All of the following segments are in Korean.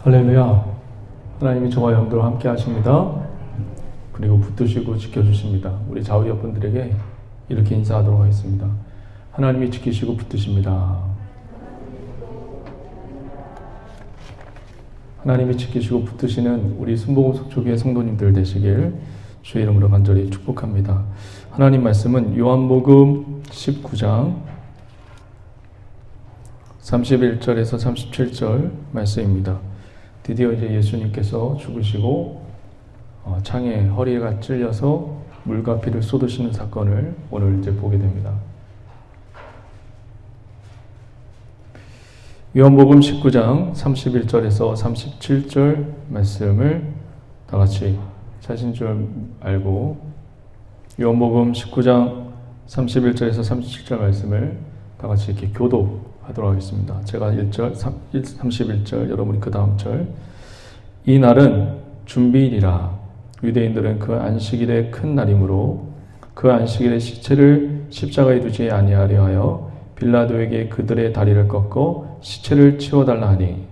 할렐루야. 하나님이 저와 영들과 함께 하십니다. 그리고 붙드시고 지켜주십니다. 우리 좌우 옆분들에게 이렇게 인사하도록 하겠습니다. 하나님이 지키시고 붙드십니다. 하나님이 지키시고 붙드시는 우리 순복음 속초교회 성도님들 되시길 주의 이름으로 간절히 축복합니다. 하나님 말씀은 요한복음 19장 31절에서 37절 말씀입니다. 드디어 이제 예수님께서 죽으시고 창에 허리가 찔려서 물과 피를 쏟으시는 사건을 오늘 이제 보게 됩니다. 요한복음 19장 31절에서 37절 말씀을 다 같이 찾은 줄 알고 요한복음 19장 31절에서 37절 말씀을 다 같이 이렇게 교독하도록 하겠습니다. 제가 1절, 31절, 여러분이 그 다음 절. 이 날은 준비일이라 유대인들은 그 안식일의 큰 날이므로 그 안식일의 시체를 십자가에 두지 아니하려 하여 빌라도에게 그들의 다리를 꺾고 시체를 치워달라 하니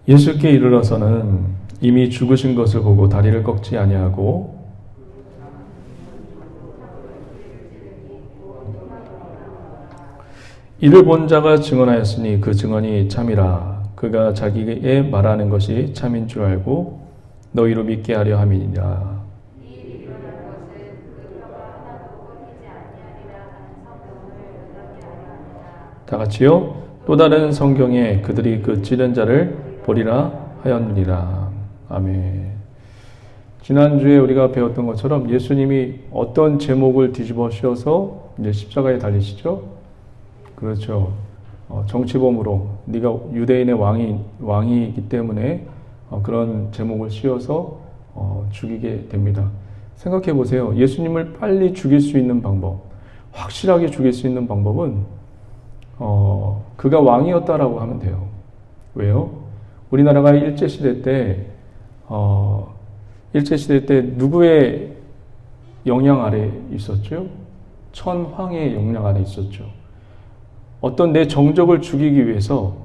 예수께 이르러서는 이미 죽으신 것을 보고 다리를 꺾지 아니하고 이를 본 자가 증언하였으니 그 증언이 참이라. 그가 자기의 말하는 것이 참인 줄 알고 너희로 믿게 하려 함이니라. 다 같이요. 또 다른 성경에 그들이 그 찌른 자를 보리라 하였느니라. 아멘. 지난주에 우리가 배웠던 것처럼 예수님이 어떤 제목을 뒤집어 씌워서 이제 십자가에 달리시죠? 그렇죠. 정치범으로 네가 유대인의 왕이기 때문에 그런 제목을 씌워서 죽이게 됩니다. 생각해 보세요. 예수님을 빨리 죽일 수 있는 방법, 확실하게 죽일 수 있는 방법은 그가 왕이었다라고 하면 돼요. 왜요? 우리나라가 일제시대 때 누구의 영향 아래 있었죠? 천황의 영향 아래 있었죠. 어떤 내 정적을 죽이기 위해서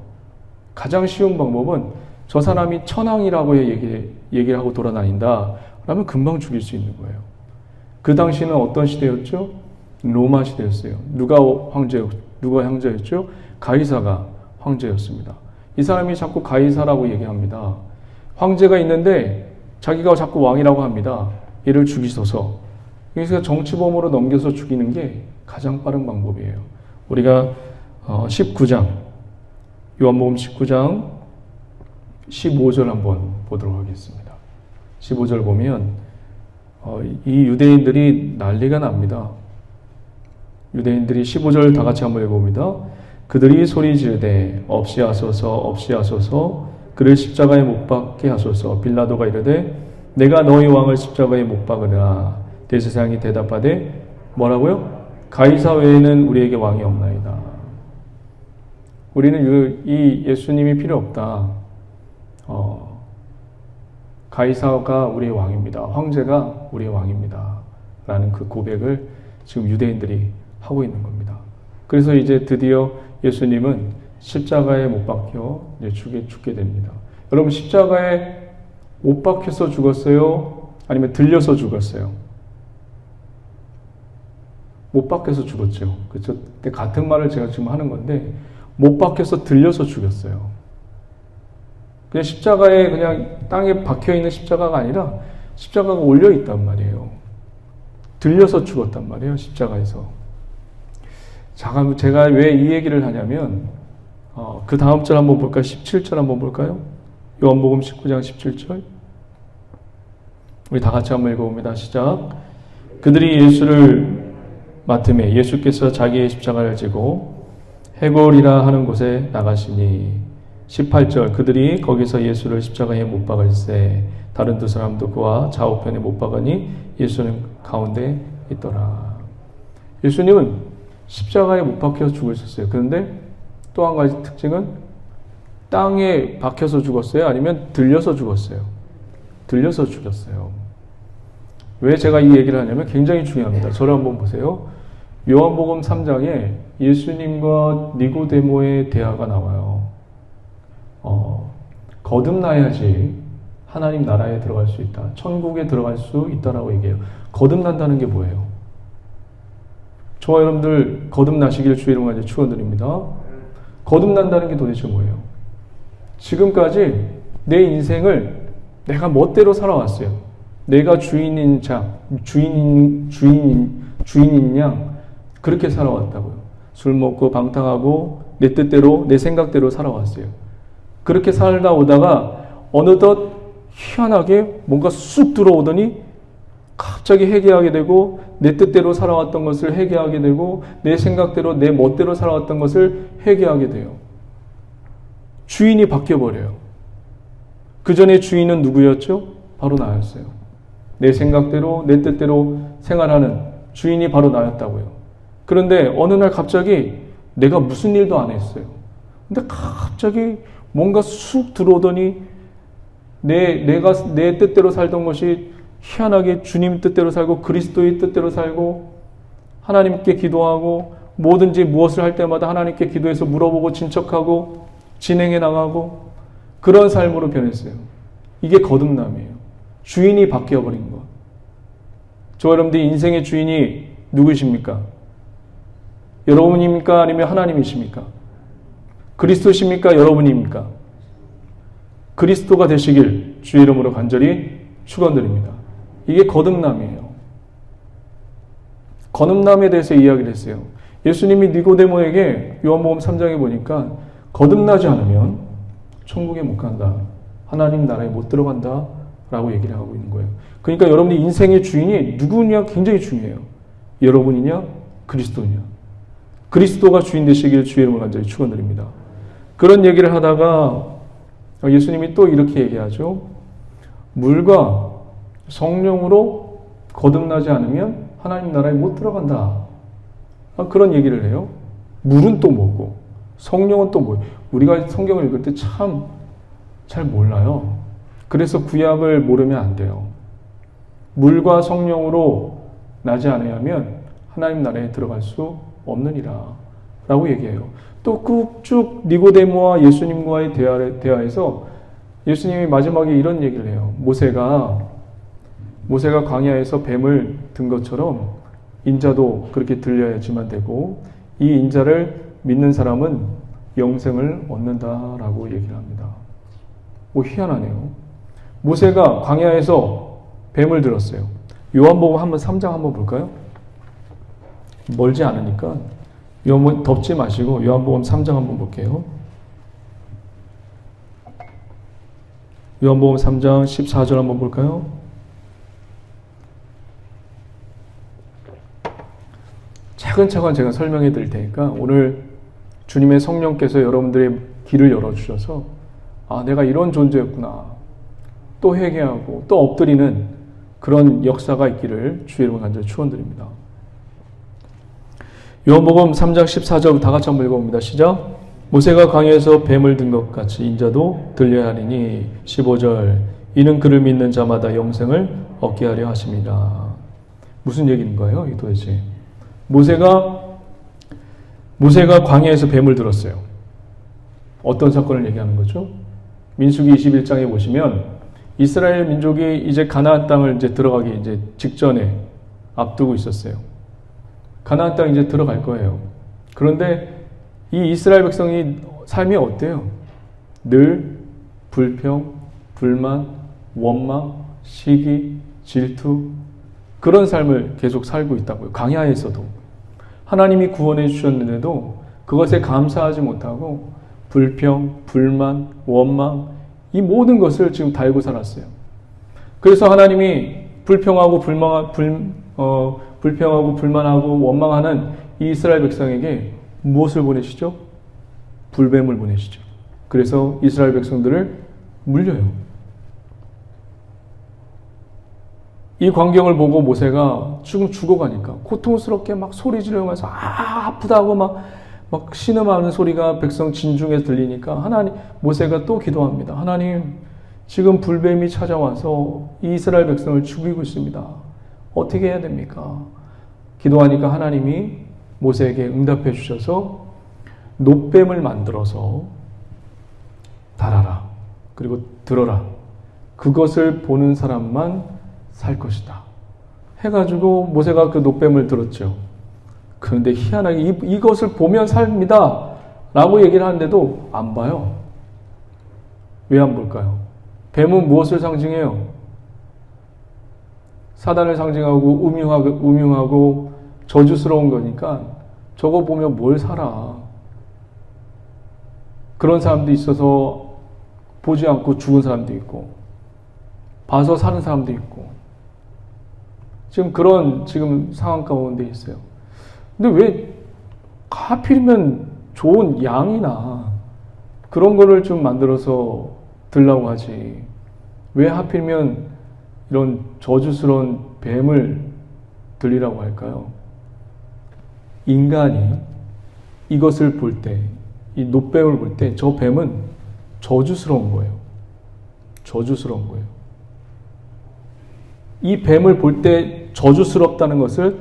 가장 쉬운 방법은 저 사람이 천황이라고 얘기를 하고 돌아다닌다 라면 금방 죽일 수 있는 거예요. 그 당시는 어떤 시대였죠? 로마 시대였어요. 누가 황제였죠? 가이사가 황제였습니다. 이 사람이 자꾸 가이사라고 얘기합니다. 황제가 있는데 자기가 자꾸 왕이라고 합니다. 얘를 죽이소서. 그래서 정치범으로 넘겨서 죽이는 게 가장 빠른 방법이에요. 우리가 19장, 요한복음 19장 15절 한번 보도록 하겠습니다. 15절 보면 이 유대인들이 난리가 납니다. 유대인들이 15절 다 같이 한번 읽어봅니다. 그들이 소리 지르되 없이 하소서 없이 하소서 그를 십자가에 못 박게 하소서. 빌라도가 이르되 내가 너희 왕을 십자가에 못 박으리라. 대제사장이 대답하되 뭐라고요? 가이사 외에는 우리에게 왕이 없나이다. 우리는 이 예수님이 필요 없다. 가이사가 우리의 왕입니다. 황제가 우리의 왕입니다. 라는 그 고백을 지금 유대인들이 하고 있는 겁니다. 그래서 이제 드디어 예수님은 십자가에 못 박혀 죽게 됩니다. 여러분, 십자가에 못 박혀서 죽었어요? 아니면 들려서 죽었어요? 못 박혀서 죽었죠. 그렇죠? 같은 말을 제가 지금 하는 건데 못 박혀서 들려서 죽였어요. 그냥 십자가에 그냥 땅에 박혀있는 십자가가 아니라 십자가가 올려있단 말이에요. 들려서 죽었단 말이에요. 십자가에서. 자, 제가 왜 이 얘기를 하냐면 그 다음 절 한번 볼까요? 17절 한번 볼까요? 요한복음 19장 17절. 우리 다 같이 한번 읽어봅니다. 시작. 그들이 예수를 맡음에 예수께서 자기의 십자가를 지고 해골이라 하는 곳에 나가시니 18절. 그들이 거기서 예수를 십자가에 못 박을세 다른 두 사람도 그와 좌우편에 못 박으니 예수는 가운데 있더라. 예수님은 십자가에 못 박혀서 죽으셨어요. 그런데 또 한 가지 특징은 땅에 박혀서 죽었어요? 아니면 들려서 죽었어요? 들려서 죽였어요. 왜 제가 이 얘기를 하냐면 굉장히 중요합니다. 저를 한번 보세요. 요한복음 3장에 예수님과 니고데모의 대화가 나와요. 거듭나야지 하나님 나라에 들어갈 수 있다. 천국에 들어갈 수 있다라고 얘기해요. 거듭난다는 게 뭐예요? 저와 여러분들 거듭나시길 주의 이름으로 축원드립니다. 거듭난다는 게 도대체 뭐예요? 지금까지 내 인생을 내가 멋대로 살아왔어요. 내가 주인인 양 그렇게 살아왔다고요. 술 먹고 방탕하고 내 뜻대로 내 생각대로 살아왔어요. 그렇게 살다 오다가 어느덧 희한하게 뭔가 쑥 들어오더니 갑자기 회개하게 되고 내 뜻대로 살아왔던 것을 회개하게 되고 내 생각대로 내 멋대로 살아왔던 것을 회개하게 돼요. 주인이 바뀌어버려요. 그 전에 주인은 누구였죠? 바로 나였어요. 내 생각대로 내 뜻대로 생활하는 주인이 바로 나였다고요. 그런데 어느 날 갑자기 내가 무슨 일도 안 했어요. 근데 갑자기 뭔가 쑥 들어오더니 내가 내 뜻대로 살던 것이 희한하게 주님 뜻대로 살고 그리스도의 뜻대로 살고 하나님께 기도하고 뭐든지 무엇을 할 때마다 하나님께 기도해서 물어보고 진척하고 진행해 나가고 그런 삶으로 변했어요. 이게 거듭남이에요. 주인이 바뀌어버린 것. 저 여러분들이 인생의 주인이 누구십니까? 여러분입니까? 아니면 하나님이십니까? 그리스도십니까? 여러분입니까? 그리스도가 되시길 주의 이름으로 간절히 축원드립니다. 이게 거듭남이에요. 거듭남에 대해서 이야기를 했어요. 예수님이 니고데모에게 요한복음 3장에 보니까 거듭나지 않으면 천국에 못 간다. 하나님 나라에 못 들어간다. 라고 얘기를 하고 있는 거예요. 그러니까 여러분의 인생의 주인이 누구냐 굉장히 중요해요. 여러분이냐 그리스도냐. 그리스도가 주인 되시길 주의 이름으로 간절히 축원드립니다. 그런 얘기를 하다가 예수님이 또 이렇게 얘기하죠. 물과 성령으로 거듭나지 않으면 하나님 나라에 못 들어간다. 그런 얘기를 해요. 물은 또 뭐고 성령은 또 뭐예요? 우리가 성경을 읽을 때 참 잘 몰라요. 그래서 구약을 모르면 안 돼요. 물과 성령으로 나지 않으면 하나님 나라에 들어갈 수 없느니라 라고 얘기해요. 또 쭉 니고데모와 예수님과의 대화에서 예수님이 마지막에 이런 얘기를 해요. 모세가 광야에서 뱀을 든 것처럼 인자도 그렇게 들려야지만 되고 이 인자를 믿는 사람은 영생을 얻는다라고 얘기를 합니다. 희한하네요. 모세가 광야에서 뱀을 들었어요. 요한복음 한번 3장 한번 볼까요? 멀지 않으니까 덥지 마시고 요한복음 3장 한번 볼게요. 요한복음 3장 14절 한번 볼까요? 차근차근 제가 설명해 드릴 테니까 오늘 주님의 성령께서 여러분들의 길을 열어주셔서 내가 이런 존재였구나. 또 회개하고 또 엎드리는 그런 역사가 있기를 주의 이름으로 간절히 축원드립니다. 요한복음 3장 14절부터 다 같이 한번 읽어봅니다. 시작. 모세가 광야에서 뱀을 든 것 같이 인자도 들려야 하리니 15절 이는 그를 믿는 자마다 영생을 얻게 하려 하십니다. 무슨 얘기인가요? 이 도대체 모세가 광야에서 뱀을 들었어요. 어떤 사건을 얘기하는 거죠? 민수기 21장에 보시면 이스라엘 민족이 이제 가나안 땅을 이제 들어가기 이제 직전에 앞두고 있었어요. 가나안 땅 이제 들어갈 거예요. 그런데 이 이스라엘 백성이 삶이 어때요? 늘 불평, 불만, 원망, 시기, 질투 그런 삶을 계속 살고 있다고요. 광야에서도 하나님이 구원해 주셨는데도 그것에 감사하지 못하고 불평, 불만, 원망 이 모든 것을 지금 달고 살았어요. 그래서 하나님이 불평하고 불만하고 원망하는 이 이스라엘 백성에게 무엇을 보내시죠? 불뱀을 보내시죠. 그래서 이스라엘 백성들을 물려요. 이 광경을 보고 모세가 지금 죽어가니까 고통스럽게 막 소리 지르면서 아프다고 막 신음하는 소리가 백성 진중에 들리니까 모세가 또 기도합니다. 하나님, 지금 불뱀이 찾아와서 이 이스라엘 백성을 죽이고 있습니다. 어떻게 해야 됩니까? 기도하니까 하나님이 모세에게 응답해 주셔서 놋뱀을 만들어서 달아라. 그리고 들어라. 그것을 보는 사람만 살 것이다. 해가지고 모세가 그 놋뱀을 들었죠. 그런데 희한하게 이것을 보면 삽니다. 라고 얘기를 하는데도 안 봐요. 왜 안 볼까요? 뱀은 무엇을 상징해요? 사단을 상징하고 음흉하고 저주스러운 거니까 저거 보면 뭘 살아. 그런 사람도 있어서 보지 않고 죽은 사람도 있고 봐서 사는 사람도 있고 지금 그런 상황 가운데 있어요. 근데 왜 하필이면 좋은 양이나 그런 거를 좀 만들어서 들라고 하지. 왜 하필이면 이런 저주스러운 뱀을 들리라고 할까요? 인간이 이것을 볼 때, 이 놋뱀을 볼 때 저 뱀은 저주스러운 거예요. 저주스러운 거예요. 이 뱀을 볼 때 저주스럽다는 것을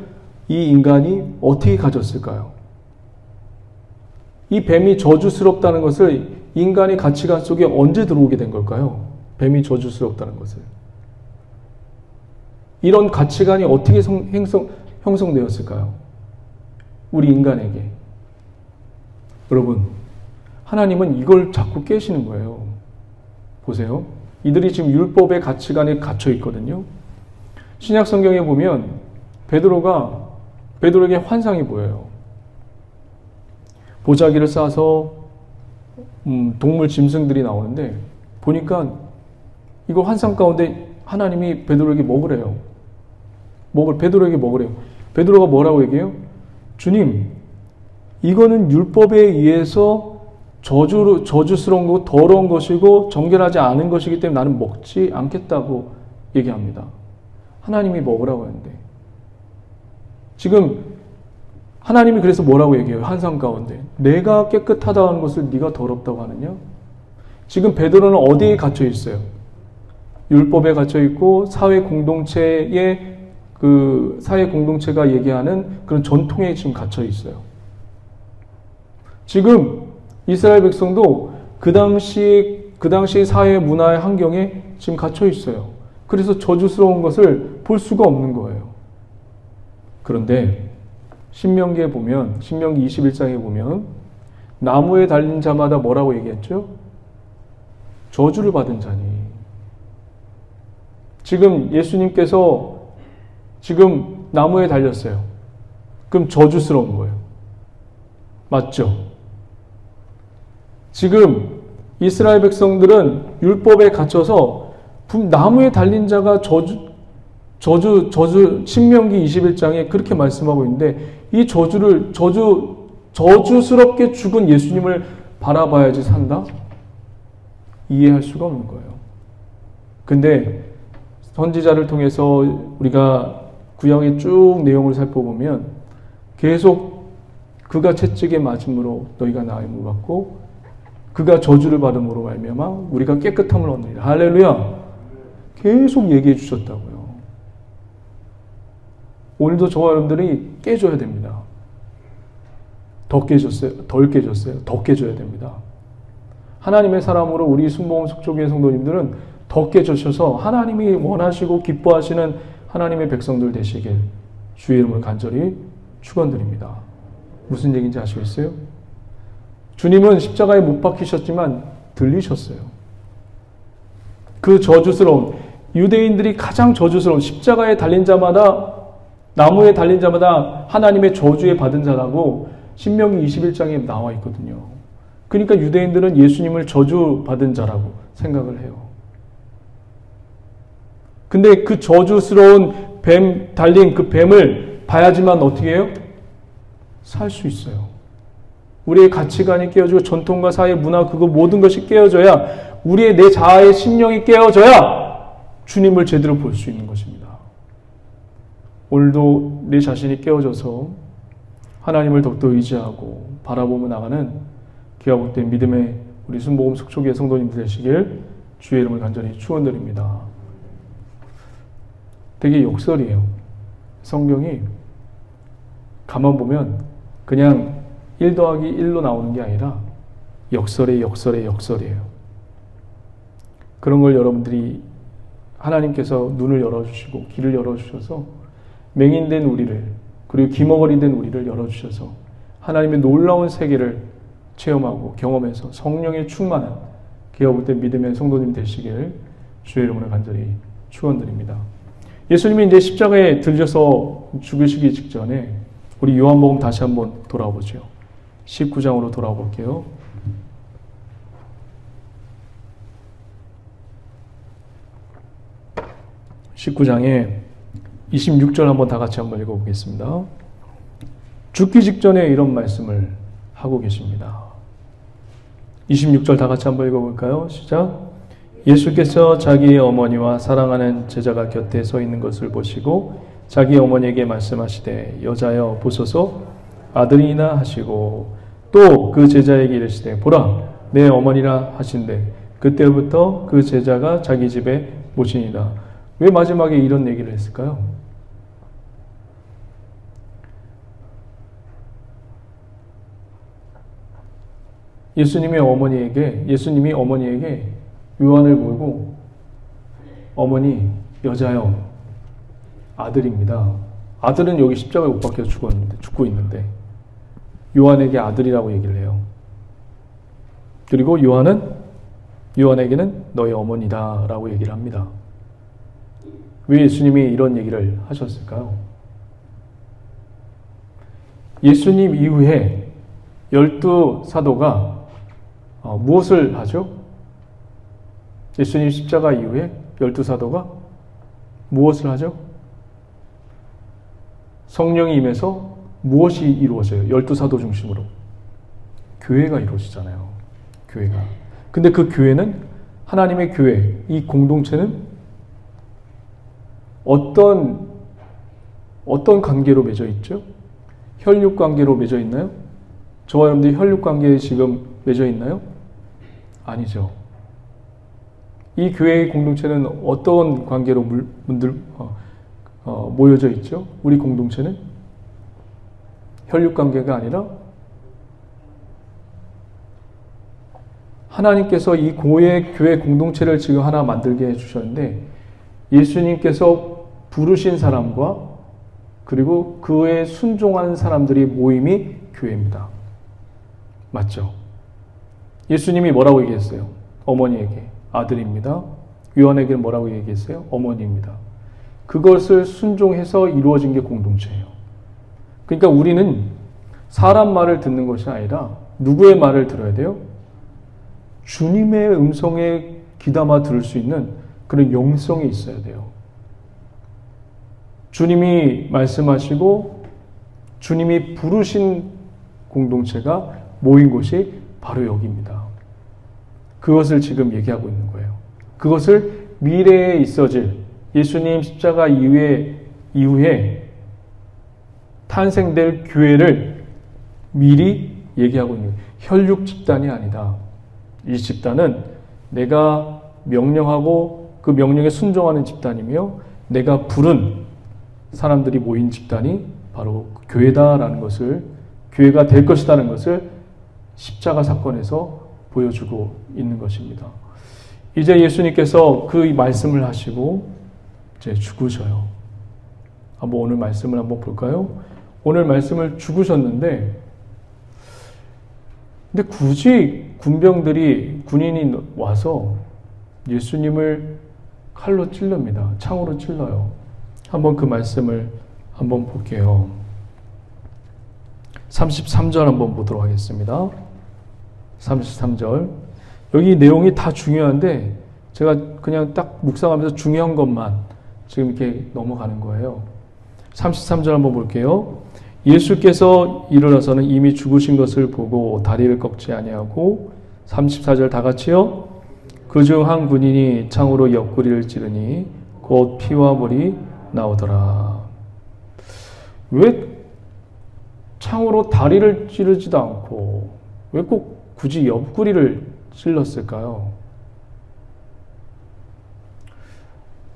이 인간이 어떻게 가졌을까요? 이 뱀이 저주스럽다는 것을 인간의 가치관 속에 언제 들어오게 된 걸까요? 뱀이 저주스럽다는 것을. 이런 가치관이 어떻게 형성되었을까요? 우리 인간에게. 여러분, 하나님은 이걸 자꾸 깨시는 거예요. 보세요. 이들이 지금 율법의 가치관에 갇혀 있거든요. 신약 성경에 보면 베드로에게 환상이 보여요. 보자기를 싸서 동물 짐승들이 나오는데 보니까 이거 환상 가운데 하나님이 베드로에게 먹으래요. 베드로에게 먹으래요. 베드로가 뭐라고 얘기해요? 주님, 이거는 율법에 의해서 저주스러운 거고 더러운 것이고 정결하지 않은 것이기 때문에 나는 먹지 않겠다고 얘기합니다. 하나님이 먹으라고 했는데 지금 하나님이 그래서 뭐라고 얘기해요? 환상 가운데 내가 깨끗하다 하는 것을 네가 더럽다고 하느냐? 지금 베드로는 어디에 갇혀 있어요? 율법에 갇혀 있고 사회 공동체가 얘기하는 그런 전통에 지금 갇혀 있어요. 지금 이스라엘 백성도 그 당시 사회 문화의 환경에 지금 갇혀 있어요. 그래서 저주스러운 것을 볼 수가 없는 거예요. 그런데 신명기 21장에 보면 나무에 달린 자마다 뭐라고 얘기했죠? 저주를 받은 자니. 지금 예수님께서 지금 나무에 달렸어요. 그럼 저주스러운 거예요. 맞죠? 지금 이스라엘 백성들은 율법에 갇혀서 나무에 달린 자가 신명기 21장에 그렇게 말씀하고 있는데 이 저주스럽게 죽은 예수님을 바라봐야지 산다? 이해할 수가 없는 거예요. 근데 선지자를 통해서 우리가 구약의 쭉 내용을 살펴보면 계속 그가 채찍에 맞음으로 너희가 나음을 받고 그가 저주를 받음으로 말미암아 우리가 깨끗함을 얻느니라. 할렐루야. 계속 얘기해 주셨다고요. 오늘도 저와 여러분들이 깨줘야 됩니다. 덜 깨졌어요. 더 깨줘야 됩니다. 하나님의 사람으로 우리 순복음 속초교회 성도님들은 더 깨주셔서 하나님이 원하시고 기뻐하시는 하나님의 백성들 되시길 주의 이름으로 간절히 축원드립니다. 무슨 얘기인지 아시겠어요? 주님은 십자가에 못 박히셨지만 들리셨어요. 그 저주스러운 유대인들이 가장 저주스러운 십자가에 달린 자마다 나무에 달린 자마다 하나님의 저주에 받은 자라고 신명기 21장에 나와 있거든요. 그러니까 유대인들은 예수님을 저주받은 자라고 생각을 해요. 근데 그 저주스러운 달린 그 뱀을 봐야지만 어떻게 해요? 살 수 있어요. 우리의 가치관이 깨어지고 전통과 사회, 문화, 그거 모든 것이 깨어져야 우리의 내 자아의 심령이 깨어져야 주님을 제대로 볼 수 있는 것입니다. 오늘도 내 자신이 깨어져서 하나님을 더욱더 의지하고 바라보며 나가는 기가 복된 믿음의 우리 순복음 속초교회 성도님들 되시길 주의 이름을 간절히 축원드립니다. 되게 역설이에요. 성경이 가만 보면 그냥 1 더하기 1로 나오는 게 아니라 역설의 역설의 역설이에요. 그런 걸 여러분들이 하나님께서 눈을 열어주시고 귀를 열어주셔서 맹인된 우리를, 그리고 귀머거리 된 우리를 열어주셔서 하나님의 놀라운 세계를 체험하고 경험해서 성령의 충만한 기업된 믿음의 성도님 되시길 주의 이름으로 간절히 축원드립니다. 예수님이 이제 십자가에 들려서 죽으시기 직전에 우리 요한복음 다시 한번 돌아보죠. 19장으로 돌아볼게요. 19장에 26절 한번 다 같이 한번 읽어보겠습니다. 죽기 직전에 이런 말씀을 하고 계십니다. 26절 다 같이 한번 읽어볼까요? 시작. 예수께서 자기의 어머니와 사랑하는 제자가 곁에 서 있는 것을 보시고 자기 어머니에게 말씀하시되 여자여 보소서 아들이나 하시고 또 그 제자에게 이르시되 보라 내 어머니라 하신대 그때부터 그 제자가 자기 집에 모시니라. 왜 마지막에 이런 얘기를 했을까요? 예수님이 어머니에게 요한을 보고 어머니 여자여 아들입니다. 아들은 여기 십자가에 못 박혀 죽고 있는데 요한에게 아들이라고 얘기를 해요. 그리고 요한에게는 너의 어머니다 라고 얘기를 합니다. 왜 예수님이 이런 얘기를 하셨을까요? 예수님 이후에 12사도가 무엇을 하죠? 예수님 십자가 이후에 12사도가 무엇을 하죠? 성령이 임해서 무엇이 이루어져요? 12사도 중심으로 교회가 이루어지잖아요. 교회가. 근데 그 교회는 하나님의 교회, 이 공동체는 어떤 관계로 맺어 있죠? 혈육 관계로 맺어 있나요? 저와 여러분들이 혈육 관계에 지금 맺어 있나요? 아니죠. 이 교회의 공동체는 어떤 관계로 모여져 있죠? 우리 공동체는 혈육 관계가 아니라 하나님께서 이 교회 공동체를 지금 하나 만들게 해주셨는데 예수님께서 부르신 사람과 그리고 그에 순종한 사람들이 모임이 교회입니다. 맞죠? 예수님이 뭐라고 얘기했어요? 어머니에게 아들입니다. 요한에게는 뭐라고 얘기했어요? 어머니입니다. 그것을 순종해서 이루어진 게 공동체예요. 그러니까 우리는 사람 말을 듣는 것이 아니라 누구의 말을 들어야 돼요? 주님의 음성에 귀담아 들을 수 있는 그런 영성이 있어야 돼요. 주님이 말씀하시고 주님이 부르신 공동체가 모인 곳이 바로 여기입니다. 그것을 지금 얘기하고 있는 거예요. 그것을 미래에 있어질 예수님 십자가 이후에 탄생될 교회를 미리 얘기하고 있는 거예요. 혈육 집단이 아니다. 이 집단은 내가 명령하고 그 명령에 순종하는 집단이며 내가 부른 사람들이 모인 집단이 바로 교회다라는 것을, 교회가 될 것이라는 것을 십자가 사건에서 보여주고 있는 것입니다. 이제 예수님께서 그 말씀을 하시고 이제 죽으셔요. 한번 오늘 말씀을 한번 볼까요? 오늘 말씀을 죽으셨는데 근데 굳이 군인이 와서 예수님을 칼로 찔릅니다. 창으로 찔러요. 한번 그 말씀을 한번 볼게요. 33절 한번 보도록 하겠습니다. 33절. 여기 내용이 다 중요한데 제가 그냥 딱 묵상하면서 중요한 것만 지금 이렇게 넘어가는 거예요. 33절 한번 볼게요. 예수께서 일어나서는 이미 죽으신 것을 보고 다리를 꺾지 아니하고 34절 다 같이요. 그중 한 군인이 창으로 옆구리를 찌르니 곧 피와 물이 나오더라. 왜 창으로 다리를 찌르지도 않고 왜 꼭 굳이 옆구리를 찔렀을까요?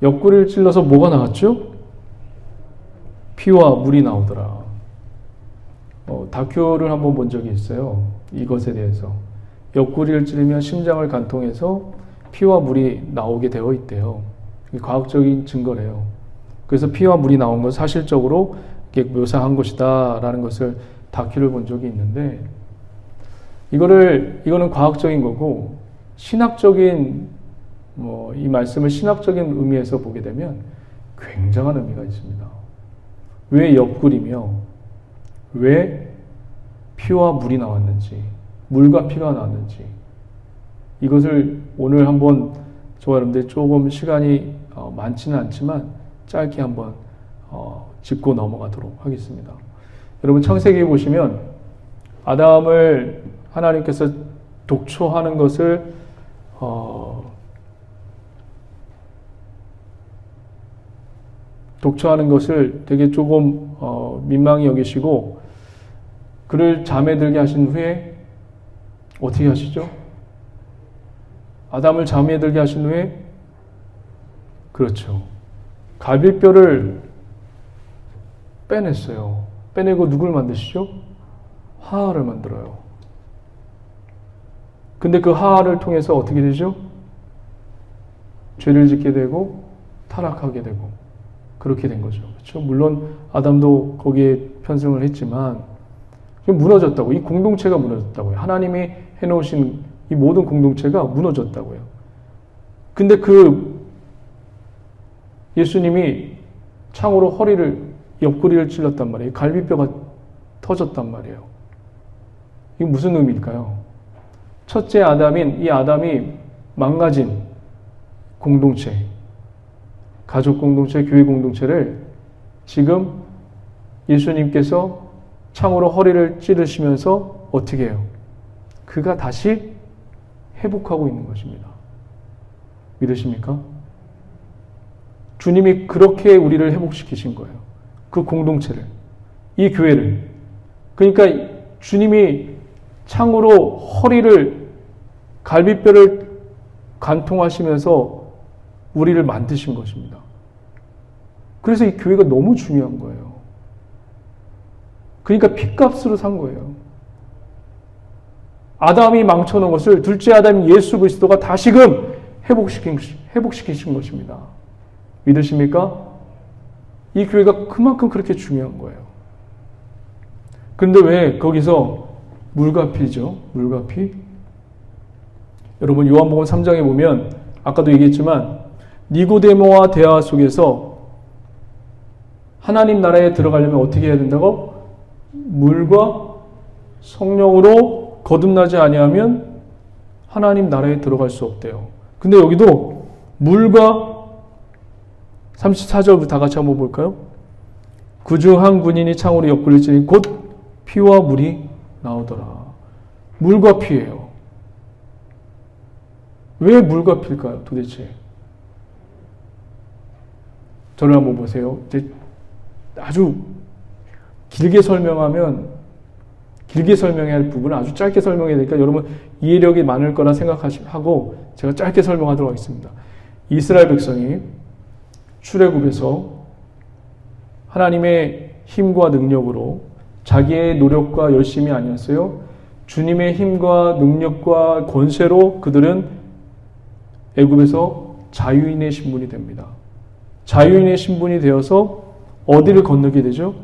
옆구리를 찔러서 뭐가 나왔죠? 피와 물이 나오더라. 다큐를 한번 본 적이 있어요. 이것에 대해서. 옆구리를 찌르면 심장을 관통해서 피와 물이 나오게 되어 있대요. 이게 과학적인 증거래요. 그래서 피와 물이 나온 건 사실적으로 묘사한 것이다 라는 것을 다큐를 본 적이 있는데, 이거는 과학적인 거고, 신학적인 이 말씀을 신학적인 의미에서 보게 되면 굉장한 의미가 있습니다. 왜 옆구리며 왜 피와 물이 나왔는지, 물과 피가 나왔는지, 이것을 오늘 한번 저와 여러분들 조금 시간이 많지는 않지만 짧게 한번 짚고 넘어가도록 하겠습니다. 여러분, 창세기에 보시면 아담을 하나님께서 독초하는 것을 되게 조금 민망히 여기시고 그를 잠에 들게 하신 후에 어떻게 하시죠? 아담을 잠에 들게 하신 후에, 그렇죠, 갈비뼈를 빼냈어요. 빼내고 누굴 만드시죠? 하와를 만들어요. 근데 그 하와를 통해서 어떻게 되죠? 죄를 짓게 되고 타락하게 되고 그렇게 된 거죠. 그렇죠? 물론 아담도 거기에 편승을 했지만 무너졌다고. 이 공동체가 무너졌다고요. 하나님이 해놓으신 이 모든 공동체가 무너졌다고요. 근데 예수님이 창으로 옆구리를 찔렀단 말이에요. 갈비뼈가 터졌단 말이에요. 이게 무슨 의미일까요? 첫째 아담인 이 아담이 망가진 공동체, 가족 공동체, 교회 공동체를 지금 예수님께서 창으로 허리를 찌르시면서 어떻게 해요? 그가 다시 회복하고 있는 것입니다. 믿으십니까? 주님이 그렇게 우리를 회복시키신 거예요. 그 공동체를, 이 교회를. 그러니까 주님이 창으로 갈비뼈를 관통하시면서 우리를 만드신 것입니다. 그래서 이 교회가 너무 중요한 거예요. 그러니까 핏값으로 산 거예요. 아담이 망쳐놓은 것을 둘째 아담인 예수 그리스도가 다시금 회복시키신 것입니다. 믿으십니까? 이 교회가 그만큼 그렇게 중요한 거예요. 그런데 왜 거기서 물과 피죠? 물과 피? 여러분, 요한복음 3장에 보면 아까도 얘기했지만 니고데모와 대화 속에서 하나님 나라에 들어가려면 어떻게 해야 된다고? 물과 성령으로 거듭나지 아니하면 하나님 나라에 들어갈 수 없대요. 근데 여기도 물과 34절부터 다 같이 한번 볼까요? 그중 한 군인이 창으로 옆구리를 찌르니 곧 피와 물이 나오더라. 물과 피예요. 왜 물과 피일까요? 도대체. 저를 한번 보세요. 이제 아주 길게 설명해야 할 부분을 아주 짧게 설명해야 되니까 여러분 이해력이 많을 거라 생각하고 제가 짧게 설명하도록 하겠습니다. 이스라엘 백성이 출애굽에서 하나님의 힘과 능력으로 자기의 노력과 열심이 아니었어요. 주님의 힘과 능력과 권세로 그들은 애굽에서 자유인의 신분이 됩니다. 자유인의 신분이 되어서 어디를 건너게 되죠?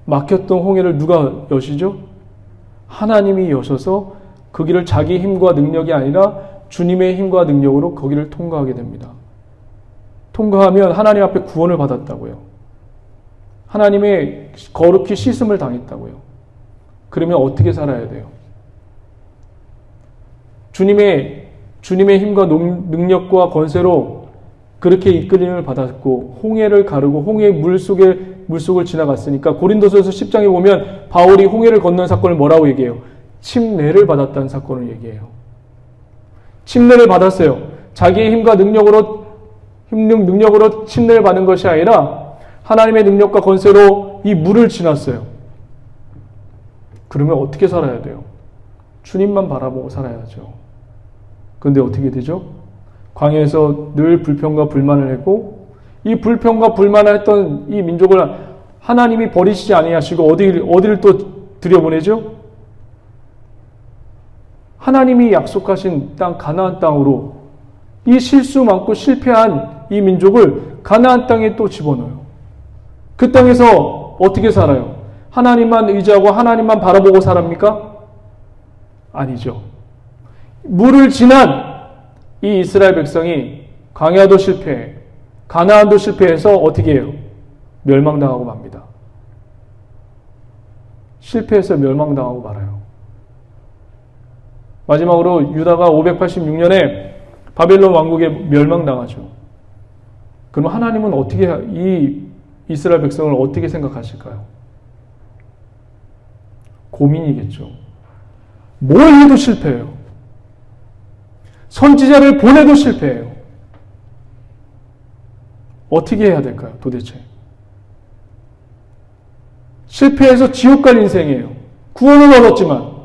막혔던 홍해를 누가 여시죠? 하나님이 여셔서 그 길을 자기 힘과 능력이 아니라 주님의 힘과 능력으로 거기를 통과하게 됩니다. 통과하면 하나님 앞에 구원을 받았다고요. 하나님의 거룩히 씻음을 당했다고요. 그러면 어떻게 살아야 돼요? 주님의 힘과 능력과 권세로 그렇게 이끌림을 받았고 홍해를 가르고 홍해 물속을 지나갔으니까 고린도서에서 10장에 보면 바울이 홍해를 건넌 사건을 뭐라고 얘기해요? 침례를 받았다는 사건을 얘기해요. 침례를 받았어요. 자기의 힘과 능력으로 침례를 받은 것이 아니라 하나님의 능력과 권세로 이 물을 지났어요. 그러면 어떻게 살아야 돼요? 주님만 바라보고 살아야죠. 그런데 어떻게 되죠? 광야에서 늘 불평과 불만을 했고 이 불평과 불만을 했던 이 민족을 하나님이 버리시지 아니하시고 어디를 또 들여보내죠? 하나님이 약속하신 땅 가나안 땅으로 이 실수 많고 실패한 이 민족을 가나안 땅에 또 집어넣어요. 그 땅에서 어떻게 살아요? 하나님만 의지하고 하나님만 바라보고 살합니까? 아니죠. 물을 지난 이 이스라엘 백성이 광야도 실패해, 가나안도 실패해서 어떻게 해요? 멸망당하고 맙니다. 실패해서 멸망당하고 말아요. 마지막으로 유다가 586년에 바벨론 왕국에 멸망당하죠. 그럼 하나님은 어떻게 이 이스라엘 백성을 어떻게 생각하실까요? 고민이겠죠. 뭘 해도 실패해요. 선지자를 보내도 실패해요. 어떻게 해야 될까요, 도대체? 실패해서 지옥 갈 인생이에요. 구원을 얻었지만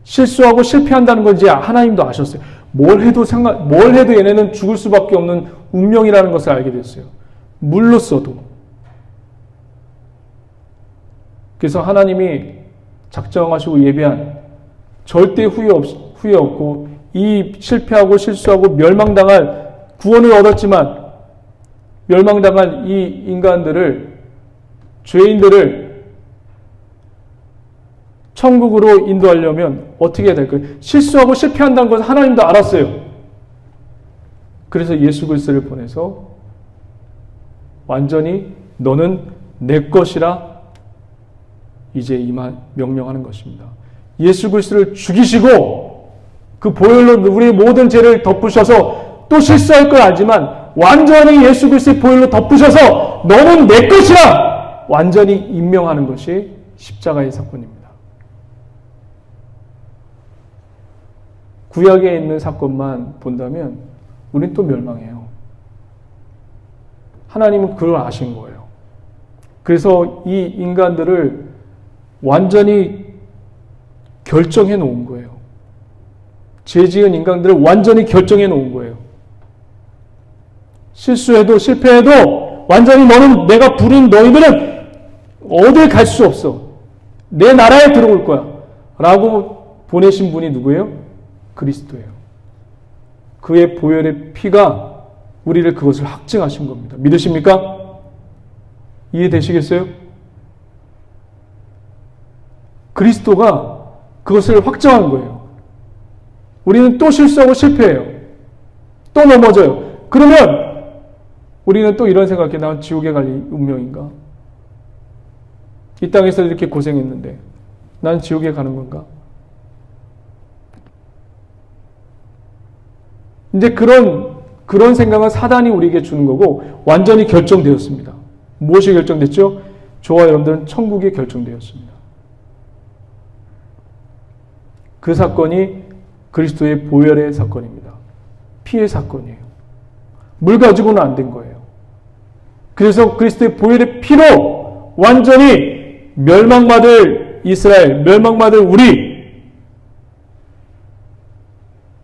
실수하고 실패한다는 건 이제 하나님도 아셨어요. 뭘 해도 얘네는 죽을 수밖에 없는 운명이라는 것을 알게 됐어요. 물로써도. 그래서 하나님이 작정하시고 예비한 절대 후회 없고 이 실패하고 실수하고 멸망당할 구원을 얻었지만 멸망당한 이 인간들을, 죄인들을 천국으로 인도하려면 어떻게 해야 될까요? 실수하고 실패한다는 것을 하나님도 알았어요. 그래서 예수 그리스도를 보내서 완전히 너는 내 것이라 이제 명령하는 것입니다. 예수 그리스도를 죽이시고 그 보혈로 우리의 모든 죄를 덮으셔서 또 실수할 걸 알지만 완전히 예수 그리스도의 보혈로 덮으셔서 너는 내 것이라 완전히 임명하는 것이 십자가의 사건입니다. 구약에 있는 사건만 본다면 우리는 또 멸망해요. 하나님은 그걸 아신 거예요. 그래서 이 인간들을 완전히 결정해 놓은 거예요. 죄 지은 인간들을 완전히 결정해 놓은 거예요. 실수해도 실패해도 완전히 너는, 내가 부른 너희들은 어딜 갈 수 없어. 내 나라에 들어올 거야. 라고 보내신 분이 누구예요? 그리스도예요. 그의 보혈의 피가 우리를 그것을 확증하신 겁니다. 믿으십니까? 이해되시겠어요? 그리스도가 그것을 확정한 거예요. 우리는 또 실수하고 실패해요. 또 넘어져요. 그러면 우리는 또 이런 생각해. 난 지옥에 갈 운명인가? 이 땅에서 이렇게 고생했는데 난 지옥에 가는 건가? 이제 그런 생각은 사단이 우리에게 주는 거고 완전히 결정되었습니다. 무엇이 결정됐죠? 저와 여러분들은 천국이 결정되었습니다. 그 사건이 그리스도의 보혈의 사건입니다. 피의 사건이에요. 물 가지고는 안 된 거예요. 그래서 그리스도의 보혈의 피로 완전히 멸망받을 이스라엘, 멸망받을 우리,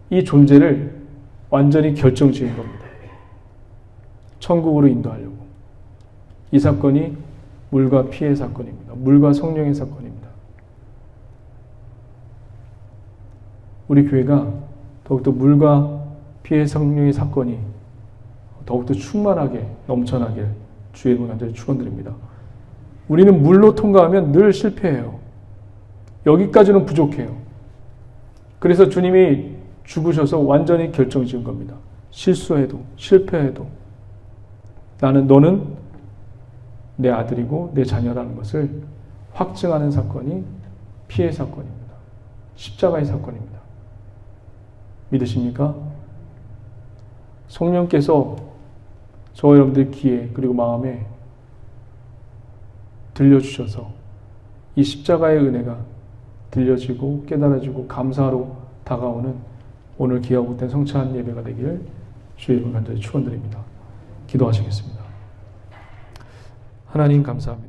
이 존재를 완전히 결정 지은 겁니다. 천국으로 인도하려고. 이 사건이 물과 피의 사건입니다. 물과 성령의 사건입니다. 우리 교회가 더욱더 물과 피의 성령의 사건이 더욱더 충만하게 넘쳐나게 주의 이름으로 간절히 축원드립니다. 우리는 물로 통과하면 늘 실패해요. 여기까지는 부족해요. 그래서 주님이 죽으셔서 완전히 결정 지은 겁니다. 실수해도 실패해도 너는 내 아들이고 내 자녀라는 것을 확증하는 사건이 피의 사건입니다. 십자가의 사건입니다. 믿으십니까? 성령께서 저와 여러분들 귀에 그리고 마음에 들려주셔서 이 십자가의 은혜가 들려지고 깨달아지고 감사로 다가오는 오늘 귀하고 된 성찬 예배가 되기를 주의 이름으로 간절히 축원드립니다. 기도하시겠습니다. 하나님 감사합니다.